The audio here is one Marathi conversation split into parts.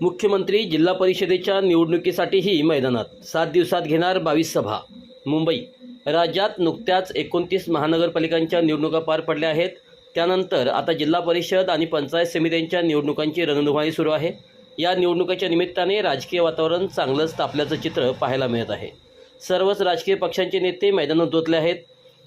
मुख्यमंत्री जिल्हा परिषदेच्या निवडणुकीसाठीही मैदानात 7 दिवसात घेणार 22 सभा। मुंबई राज्यात नुकत्याच 29 महानगरपालिकांच्या निवडणुका पार पडल्या आहेत। त्यानंतर आता जिल्हा परिषद आणि पंचायत समित्यांच्या निवडणुकांची रणधुमाळी सुरू आहे। या निवडणुकीच्या निमित्ताने राजकीय वातावरण चांगलंच तापल्याचं चित्र पाहायला मिळत आहे। सर्वच राजकीय पक्षांचे नेते मैदानात उतरले आहेत।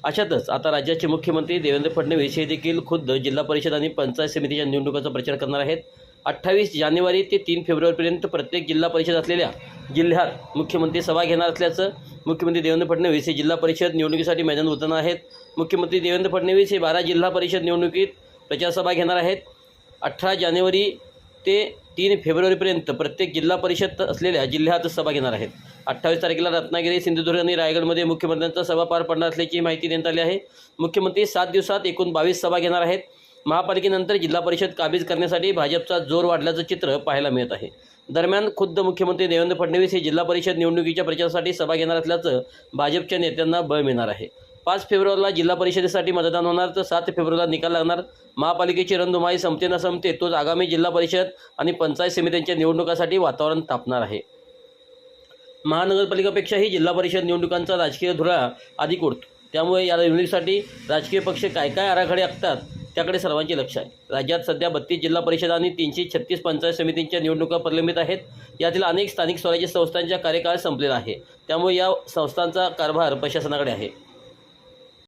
अशातच आता राज्याचे मुख्यमंत्री देवेंद्र फडणवीस हे देखील खुद्द जिल्हा परिषद आणि पंचायत समितीच्या निवडणुकांचा प्रचार करणार आहेत। 28 जानेवारी ते 3 फेब्रुवारीपर्यंत प्रत्येक जिल्हा परिषद असलेल्या जिल्ह्यात मुख्यमंत्री सभा घेणार असल्याचं मुख्यमंत्री देवेंद्र फडणवीस हे जिल्हा परिषद निवडणुकीसाठी मैदानात उतरणार आहेत। मुख्यमंत्री देवेंद्र फडणवीस हे 12 जिल्हा परिषद निवडणुकीत प्रचार सभा घेणार आहेत। 18 जानेवारी ते 3 फेब्रुवारीपर्यंत प्रत्येक जिल्हा परिषद असलेल्या जिल्ह्यात सभा घेणार आहेत। 28 तारखेला रत्नागिरी, सिंधुदुर्ग आणि रायगडमध्ये मुख्यमंत्र्यांचा सभा पार पडणार असल्याची माहिती देण्यात आली आहे। मुख्यमंत्री 7 दिवसात एकूण 22 सभा घेणार आहेत। महापालिकेनंतर जिल्हा परिषद काबीज करण्यासाठी भाजपचा जोर वाढल्याचं चित्र पाहायला मिळत आहे। दरम्यान खुद्द मुख्यमंत्री देवेंद्र फडणवीस हे जिल्हा परिषद निवडणुकीच्या प्रचारासाठी सभा घेणार असल्याचं भाजपच्या नेत्यांना बळ मिळणार आहे। 5 फेब्रुवारीला जिल्हा परिषदेसाठी मतदान होणार तर 7 फेब्रुवारीला निकाल लागणार। महापालिकेची रणधुमाळी संपते ना संपते तोच आगामी जिल्हा परिषद आणि पंचायत समित्यांच्या निवडणुकांसाठी वातावरण तापणार आहे। महानगरपालिकापेक्षाही जिल्हा परिषद निवडणुकांचा राजकीय धुळा अधिक उडतो। त्यामुळे या निवडणुकीसाठी राजकीय पक्ष काय आराखडे आखतात त्याकडे सर्वांचे लक्ष आहे। राज्यात सध्या 32 जिल्हा परिषद आणि 336 पंचायत समितींच्या निवडणुका प्रलंबित आहेत। यातील अनेक स्थानिक स्वराज्य संस्थांचा कार्यकाळ संपलेला आहे। त्यामुळे या संस्थांचा कारभार प्रशासनाकडे आहे।